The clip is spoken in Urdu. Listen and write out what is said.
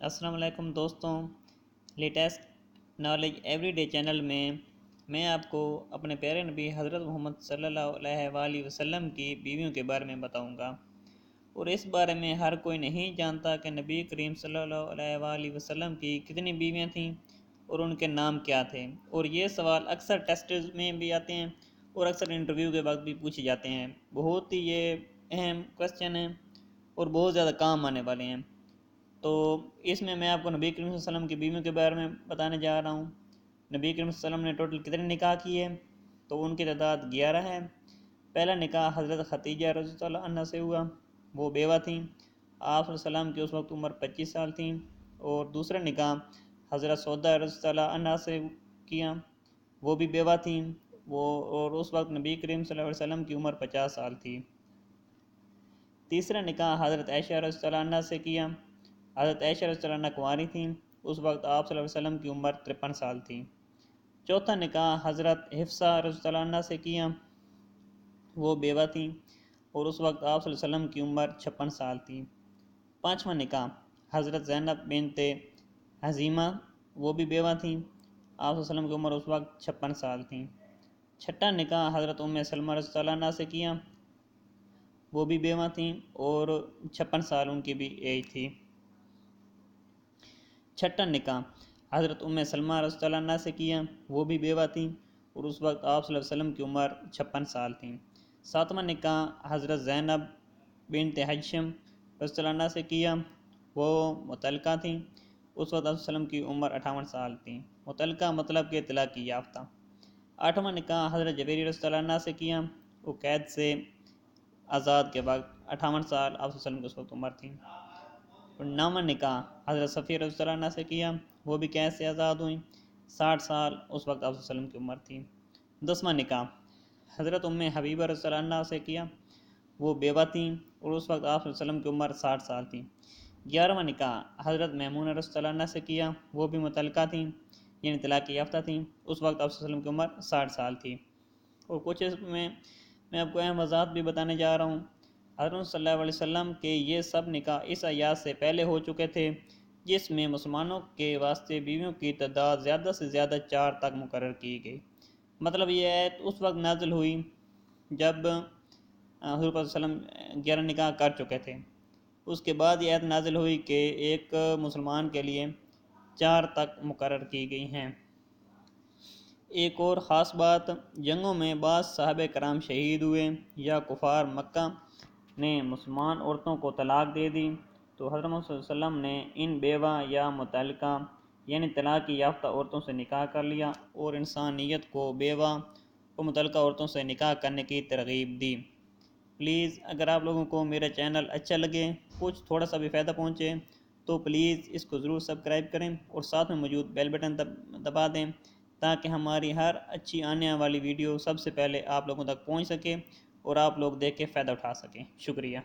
السلام علیکم دوستوں، latest knowledge every day channel میں آپ کو اپنے پیارے نبی حضرت محمد صلی اللہ علیہ وآلہ وسلم کی بیویوں کے بارے میں بتاؤں گا، اور اس بارے میں ہر کوئی نہیں جانتا کہ نبی کریم صلی اللہ علیہ وآلہ وسلم کی کتنی بیویاں تھیں اور ان کے نام کیا تھے۔ اور یہ سوال اکثر ٹیسٹز میں بھی آتے ہیں اور اکثر انٹرویو کے وقت بھی پوچھے جاتے ہیں۔ بہت ہی یہ اہم کوسچن ہیں اور بہت زیادہ کام آنے والے ہیں۔ تو اس میں آپ کو نبی کریم صلی اللہ علیہ وسلم کی بیویوں کے بارے میں بتانے جا رہا ہوں۔ نبی کریم صلی اللہ علیہ وسلم نے ٹوٹل کتنے نکاح کیے؟ تو ان کی تعداد 11 ہے۔ پہلا نکاح حضرت خدیجہ رضی اللہ عنہ سے ہوا، وہ بیوہ تھیں۔ آپ صلی اللہ علیہ وسلم کی اس وقت عمر 25 سال تھیں۔ اور دوسرا نکاح حضرت سودہ رضی اللہ عنہ سے کیا، وہ بھی بیوہ تھیں، اور اس وقت نبی کریم صلی اللہ علیہ وسلم کی عمر 50 سال تھی۔ تیسرا نکاح حضرت عائشہ رضی اللہ عنہ سے کیا۔ حضرت عائشہ رضی اللہ عنہ کنواری تھیں، اس وقت آپ صلی اللہ علیہ وسلم کی عمر 53 سال تھی۔ چوتھا نکاح حضرت حفصہ رضی اللہ عنہ سے کیا، وہ بیوہ تھیں، اور اس وقت آپ صلی اللہ علیہ وسلم کی عمر 56 سال تھی۔ پانچواں نکاح حضرت زینب بنت حزیمہ، وہ بھی بیوہ تھیں، آپ صلی اللہ علیہ وسلم کی عمر اس وقت 56 سال تھی۔ چھٹا نکاح حضرت ام سلمہ رضی اللہ عنہ سے کیا، وہ بھی بیوہ تھیں، اور 56 سال ان کی بھی ایج تھی۔ چھٹا نکاح حضرت ام سلمہ رضی اللہ عنہ سے کیا، وہ بھی بیوہ تھیں، اور اس وقت آپ صلی اللہ علیہ وسلم کی عمر 56 سال تھی۔ ساتواں نکاح حضرت زینب بنت حجشم رضی اللہ عنہ سے کیا، وہ مطلقہ تھیں، اس وقت آپ صلی اللہ علیہ وسلم کی عمر 58 سال تھی۔ مطلقہ مطلب کہ طلاق یافتہ۔ آٹھواں نکاح حضرت جبیر رضی اللہ عنہ سے کیا، وہ قید سے آزاد کے وقت 58 سال آپ صلی اللہ علیہ وسلم کی اس وقت عمر تھی۔ اور نواں نکاح حضرت صفیہ رضی اللہ عنہ سے کیا، وہ بھی قید سے آزاد ہوئیں، 60 سال اس وقت آپ صلی اللہ علیہ وسلم کی عمر تھی۔ 10واں نکاح حضرت ام حبیبہ رضی اللہ عنہ سے کیا، وہ بیوہ تھیں، اور اس وقت آپ صلی اللہ علیہ وسلم کی عمر 60 سال تھی۔ 11واں نکاح حضرت میمونہ رضی اللہ عنہ سے کیا، وہ بھی مطلقہ تھیں، یعنی طلاق یافتہ تھیں، اس وقت آپ صلی اللہ علیہ وسلم کی عمر 60 سال تھی۔ اور کچھ اس میں آپ کو اہم وضاحت بھی بتانے جا رہا ہوں۔ حضرت صلی اللہ علیہ وسلم کے یہ سب نکاح اس آیات سے پہلے ہو چکے تھے، جس میں مسلمانوں کے واسطے بیویوں کی تعداد زیادہ سے زیادہ 4 تک مقرر کی گئی۔ مطلب یہ آیت اس وقت نازل ہوئی جب حضور صلی اللہ علیہ وسلم 11 نکاح کر چکے تھے۔ اس کے بعد یہ آیت نازل ہوئی کہ ایک مسلمان کے لیے 4 تک مقرر کی گئی ہیں۔ ایک اور خاص بات، جنگوں میں بعض صحابہ کرام شہید ہوئے یا کفار مکہ نے مسلمان عورتوں کو طلاق دے دی، تو حضرت محمد صلی اللہ علیہ وسلم نے ان بیوہ یا مطلقہ یعنی طلاق یافتہ عورتوں سے نکاح کر لیا، اور انسانیت کو بیوہ و مطلقہ عورتوں سے نکاح کرنے کی ترغیب دی۔ پلیز اگر آپ لوگوں کو میرا چینل اچھا لگے، کچھ تھوڑا سا بھی فائدہ پہنچے، تو پلیز اس کو ضرور سبسکرائب کریں اور ساتھ میں موجود بیل بٹن دبا دیں، تاکہ ہماری ہر اچھی آنے والی ویڈیو سب سے پہلے آپ لوگوں تک پہنچ سکے اور آپ لوگ دیکھ کے فائدہ اٹھا سکیں۔ شکریہ۔